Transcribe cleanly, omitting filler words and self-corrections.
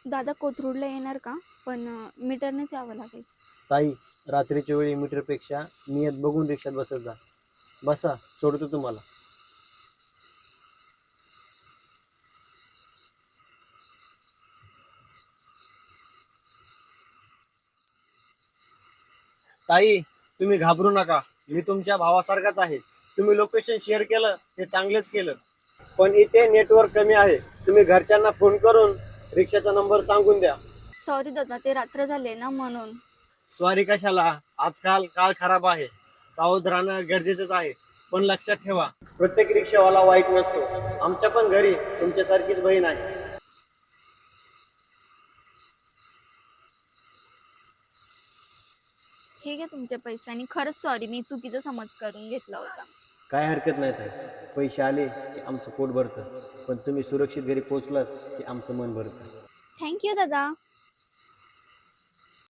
दादा कोथरूडला येणार का? पण मीटरनेच यावं लागेल. ताई, रात्रीच्या वेळी मीटरपेक्षा नियत बघून रिक्षात बसत जा. बसा, सोडतो तुम्हाला. ताई, तुम्ही घाबरू नका. मी तुमच्या भावासारखाच आहे. तुम्ही लोकेशन शेअर केलं ते चांगलेच केलं. पण इथे नेटवर्क कमी आहे. तुम्ही घरच्यांना फोन करून रिक्षाचा नंबर सांगून द्या. सॉरी दादा, ते रात्र झाले ना म्हणून. स्वारी कशाला? आजकाल काळ खराब आहे. सावध राहणं गरजेचंच आहे. पण लक्षात ठेवा, प्रत्येक रिक्षावाला वाईट नसतो. आमच्या पण घरी तुमच्यासारखीच बहीण आहे. हे घ्या तुमचे पैसे आणि खरंच सॉरी, मी चुकीचा समज करून घेतला होता. काय हरकत नाही ताई. पैसे आले की आमचं पोट भरतं. पण तुम्ही सुरक्षित घरी पोहोचलात की आमचं मन भरतं. थँक्यू दादा.